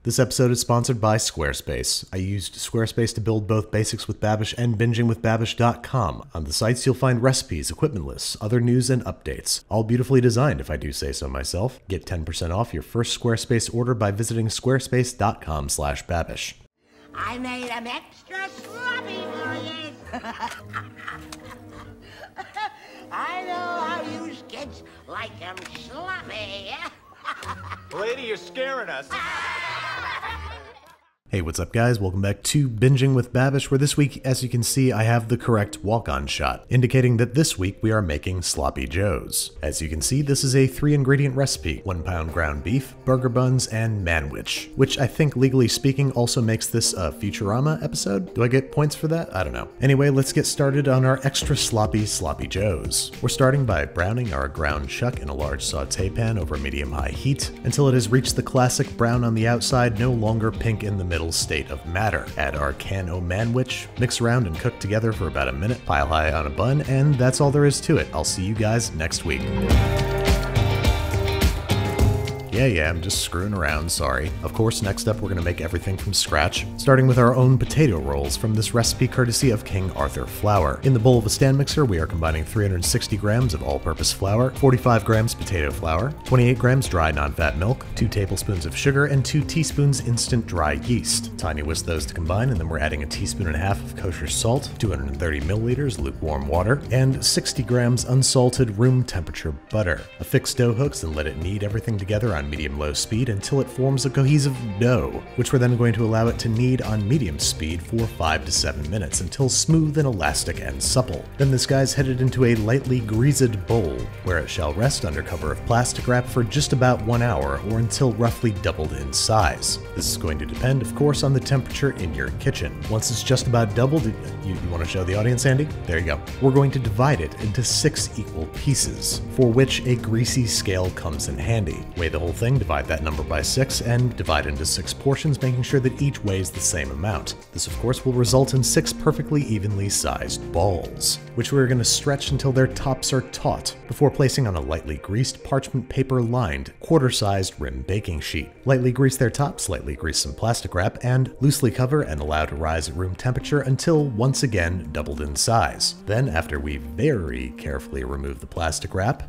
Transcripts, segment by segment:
This episode is sponsored by Squarespace. I used Squarespace to build both Basics with Babish and bingingwithbabish.com. On the sites, you'll find recipes, equipment lists, other news, and updates. All beautifully designed, if I do say so myself. Get 10% off your first Squarespace order by visiting squarespace.com/babish. I made them extra sloppy for you. I know how you kids like them sloppy. Lady, you're scaring us. Hey, what's up guys? Welcome back to Binging with Babish, where this week, as you can see, I have the correct walk-on shot, indicating that this week we are making Sloppy Joes. As you can see, this is a 3-ingredient recipe: 1 pound ground beef, burger buns, and manwich, which I think, legally speaking, also makes this a Futurama episode. Do I get points for that? I don't know. Anyway, let's get started on our extra sloppy Sloppy Joes. We're starting by browning our ground chuck in a large saute pan over medium-high heat until it has reached the classic brown on the outside, no longer pink in the middle state of matter. Add our can o' manwich, mix around and cook together for about a minute, pile high on a bun, and that's all there is to it. I'll see you guys next week. Yeah, I'm just screwing around, sorry. Of course, next up we're gonna make everything from scratch, starting with our own potato rolls from this recipe courtesy of King Arthur flour. In the bowl of a stand mixer, we are combining 360 grams of all-purpose flour, 45 grams potato flour, 28 grams dry non-fat milk, 2 tablespoons of sugar, and 2 teaspoons instant dry yeast. Tiny whisk those to combine, and then we're adding a teaspoon and a half of kosher salt, 230 milliliters lukewarm water, and 60 grams unsalted room temperature butter. Affix dough hooks and let it knead everything together on medium-low speed until it forms a cohesive dough, which we're then going to allow it to knead on medium speed for 5 to 7 minutes until smooth and elastic and supple. Then this guy's headed into a lightly greased bowl, where it shall rest under cover of plastic wrap for just about 1 hour, or until roughly doubled in size. This is going to depend, of course, on the temperature in your kitchen. Once it's just about doubled, you want to show the audience, Andy? There you go. We're going to divide it into 6 equal pieces, for which a greasy scale comes in handy. Weigh the whole thing, divide that number by 6, and divide into 6 portions, making sure that each weighs the same amount. This, of course, will result in 6 perfectly evenly sized balls, which we're going to stretch until their tops are taut, before placing on a lightly greased parchment paper-lined, quarter-sized rim baking sheet. Lightly grease their tops, lightly grease some plastic wrap, and loosely cover and allow to rise at room temperature until once again doubled in size. Then, after we very carefully remove the plastic wrap,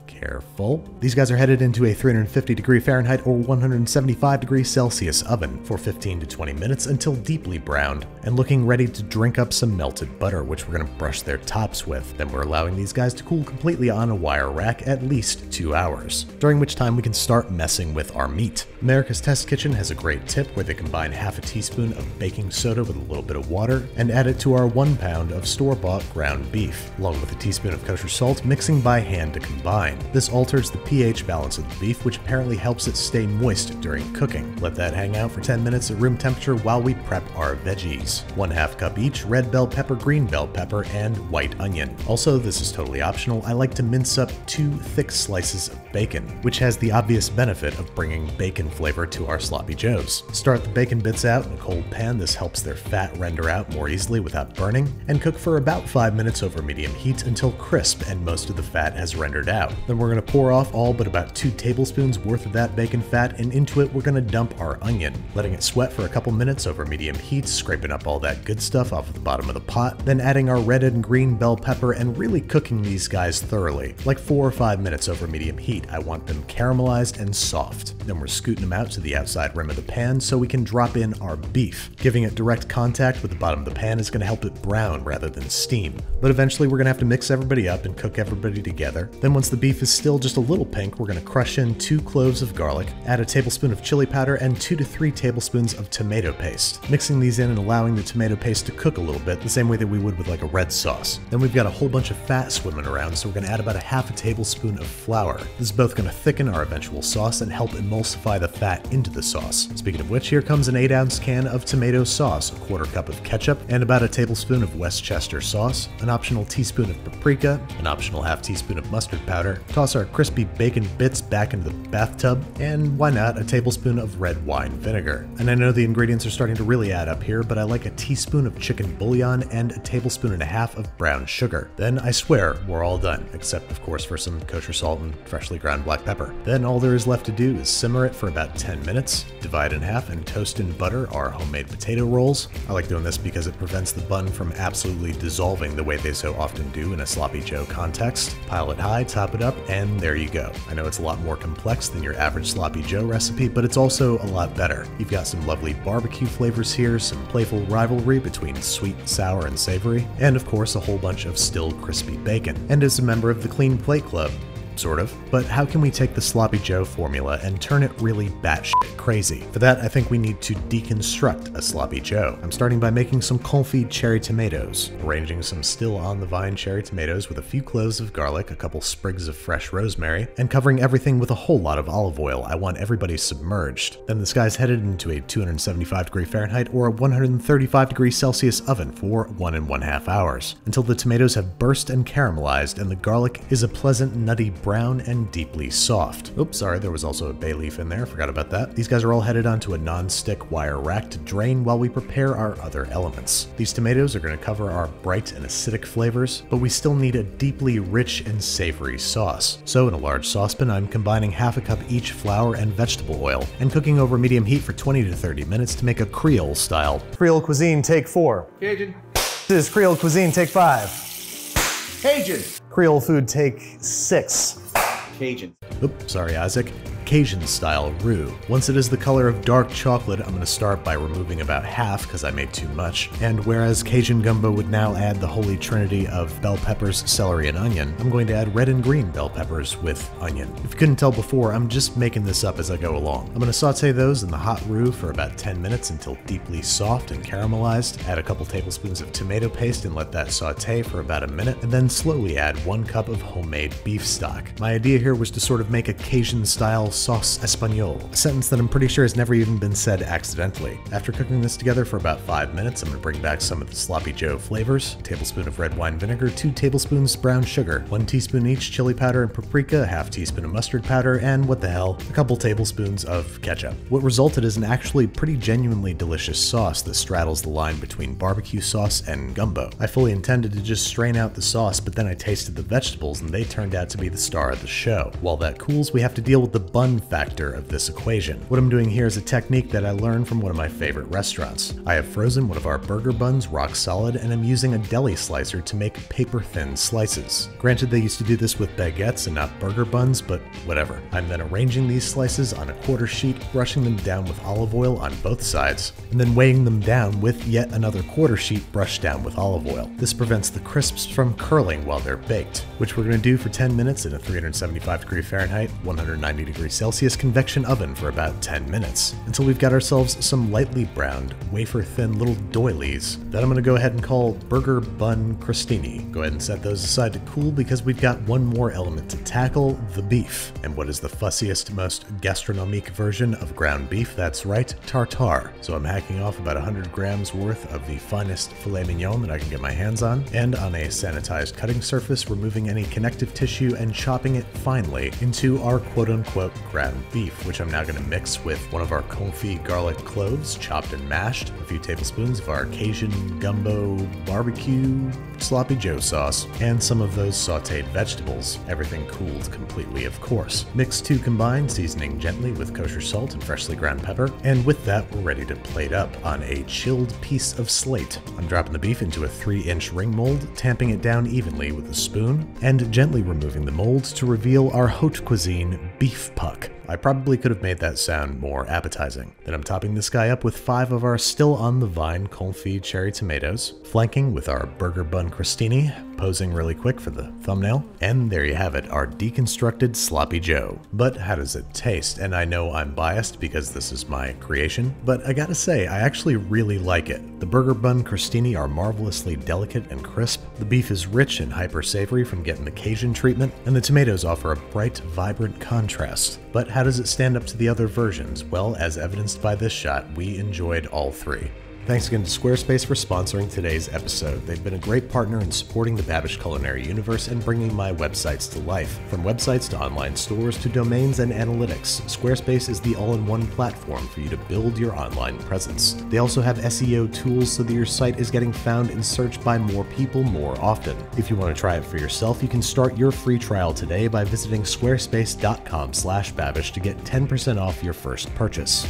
careful. These guys are headed into a 350-degree Fahrenheit or 175-degree Celsius oven for 15 to 20 minutes until deeply browned and looking ready to drink up some melted butter, which we're going to brush their tops with. Then we're allowing these guys to cool completely on a wire rack at least 2 hours, during which time we can start messing with our meat. America's Test Kitchen has a great tip where they combine half a teaspoon of baking soda with a little bit of water and add it to our 1 pound of store-bought ground beef, along with a teaspoon of kosher salt, mixing by hand to combine. This alters the pH balance of the beef, which apparently helps it stay moist during cooking. Let that hang out for 10 minutes at room temperature while we prep our veggies. 1/2 cup each, red bell pepper, green bell pepper, and white onion. Also, this is totally optional, I like to mince up 2 thick slices of bacon, which has the obvious benefit of bringing bacon flavor to our Sloppy Joes. Start the bacon bits out in a cold pan. This helps their fat render out more easily without burning, and cook for about 5 minutes over medium heat until crisp and most of the fat has rendered out. Then we're going to pour off all but about 2 tablespoons worth of that bacon fat, and into it we're going to dump our onion, letting it sweat for a couple minutes over medium heat, scraping up all that good stuff off of the bottom of the pot, then adding our red and green bell pepper and really cooking these guys thoroughly, like 4 or 5 minutes over medium heat. I want them caramelized and soft. Then we're scooting them out to the outside rim of the pan so we can drop in our beef. Giving it direct contact with the bottom of the pan is going to help it brown rather than steam, but eventually we're going to have to mix everybody up and cook everybody together. Then once the beef is still just a little pink, we're going to crush in 2 cloves of garlic, add a tablespoon of chili powder, and 2 to 3 tablespoons of tomato paste. Mixing these in and allowing the tomato paste to cook a little bit, the same way that we would with like a red sauce. Then we've got a whole bunch of fat swimming around, so we're going to add about 1/2 tablespoon of flour. This is both going to thicken our eventual sauce and help emulsify the fat into the sauce. Speaking of which, here comes an 8-ounce can of tomato sauce, a 1/4 cup of ketchup, and about a tablespoon of Westchester sauce, an optional teaspoon of paprika, an optional 1/2 teaspoon of mustard powder. Toss our crispy bacon bits back into the bathtub, and why not a tablespoon of red wine vinegar. And I know the ingredients are starting to really add up here, but I like a teaspoon of chicken bouillon and a tablespoon and a half of brown sugar. Then I swear we're all done, except of course for some kosher salt and freshly ground black pepper. Then all there is left to do is simmer it for about 10 minutes, divide in half, and toast in butter our homemade potato rolls. I like doing this because it prevents the bun from absolutely dissolving the way they so often do in a sloppy joe context. Pile it high, top it up, and there you go. I know it's a lot more complex than your average sloppy joe recipe, but it's also a lot better. You've got some lovely barbecue flavors here, some playful rivalry between sweet, sour, and savory, and of course a whole bunch of still crispy bacon. And as a member of the Clean Plate Club, sort of. But how can we take the sloppy joe formula and turn it really batshit crazy? For that, I think we need to deconstruct a sloppy joe. I'm starting by making some confit cherry tomatoes, arranging some still on the vine cherry tomatoes with a few cloves of garlic, a couple sprigs of fresh rosemary, and covering everything with a whole lot of olive oil. I want everybody submerged. Then this guy's headed into a 275° Fahrenheit or a 135° Celsius oven for 1½ hours, until the tomatoes have burst and caramelized and the garlic is a pleasant nutty brown and deeply soft. Oops, sorry, there was also a bay leaf in there, forgot about that. These guys are all headed onto a non-stick wire rack to drain while we prepare our other elements. These tomatoes are going to cover our bright and acidic flavors, but we still need a deeply rich and savory sauce. So in a large saucepan, I'm combining half a cup each flour and vegetable oil, and cooking over medium heat for 20 to 30 minutes to make a Creole style. Creole cuisine, take 4. Cajun. This is Creole cuisine, take 5. Cajun. Creole food, take 6. Cajun. Oops, sorry, Isaac. Cajun style roux. Once it is the color of dark chocolate, I'm going to start by removing about half because I made too much. And whereas Cajun gumbo would now add the holy trinity of bell peppers, celery, and onion, I'm going to add red and green bell peppers with onion. If you couldn't tell before, I'm just making this up as I go along. I'm going to saute those in the hot roux for about 10 minutes until deeply soft and caramelized. Add a couple tablespoons of tomato paste and let that saute for about a minute, and then slowly add 1 cup of homemade beef stock. My idea here was to sort of make a Cajun style sauce espagnole, a sentence that I'm pretty sure has never even been said accidentally. After cooking this together for about 5 minutes, I'm going to bring back some of the sloppy joe flavors: a tablespoon of red wine vinegar, 2 tablespoons brown sugar, 1 teaspoon each chili powder and paprika, a half teaspoon of mustard powder, and what the hell, a couple tablespoons of ketchup. What resulted is an actually pretty genuinely delicious sauce that straddles the line between barbecue sauce and gumbo. I fully intended to just strain out the sauce, but then I tasted the vegetables and they turned out to be the star of the show. While that cools, we have to deal with the Bun Factor of this equation. What I'm doing here is a technique that I learned from one of my favorite restaurants. I have frozen one of our burger buns rock solid and I'm using a deli slicer to make paper-thin slices. Granted, they used to do this with baguettes and not burger buns, but whatever. I'm then arranging these slices on a quarter sheet, brushing them down with olive oil on both sides, and then weighing them down with yet another quarter sheet brushed down with olive oil. This prevents the crisps from curling while they're baked, which we're going to do for 10 minutes in a 375° Fahrenheit, 190° Celsius convection oven for about 10 minutes, until we've got ourselves some lightly browned, wafer-thin little doilies that I'm going to go ahead and call Burger Bun Crostini. Go ahead and set those aside to cool because we've got one more element to tackle: the beef. And what is the fussiest, most gastronomique version of ground beef? That's right, tartare. So I'm hacking off about 100 grams worth of the finest filet mignon that I can get my hands on, and on a sanitized cutting surface, removing any connective tissue and chopping it finely into our quote-unquote ground beef, which I'm now going to mix with one of our confit garlic cloves, chopped and mashed, a few tablespoons of our Cajun gumbo barbecue sloppy joe sauce, and some of those sauteed vegetables, everything cooled completely, of course. Mix to combine, seasoning gently with kosher salt and freshly ground pepper, and with that, we're ready to plate up on a chilled piece of slate. I'm dropping the beef into a 3-inch ring mold, tamping it down evenly with a spoon, and gently removing the mold to reveal our haute cuisine beef puck. I probably could have made that sound more appetizing. Then I'm topping this guy up with 5 of our still on the vine confit cherry tomatoes, flanking with our burger bun crostini, posing really quick for the thumbnail, and there you have it, our deconstructed sloppy joe. But how does it taste? And I know I'm biased because this is my creation, but I gotta say, I actually really like it. The burger bun crostini are marvelously delicate and crisp, the beef is rich and hyper savory from getting the Cajun treatment, and the tomatoes offer a bright, vibrant contrast. But how does it stand up to the other versions? Well, as evidenced by this shot, we enjoyed all 3. Thanks again to Squarespace for sponsoring today's episode. They've been a great partner in supporting the Babish culinary universe and bringing my websites to life. From websites to online stores to domains and analytics, Squarespace is the all-in-one platform for you to build your online presence. They also have SEO tools so that your site is getting found and searched by more people more often. If you want to try it for yourself, you can start your free trial today by visiting squarespace.com/Babish to get 10% off your first purchase.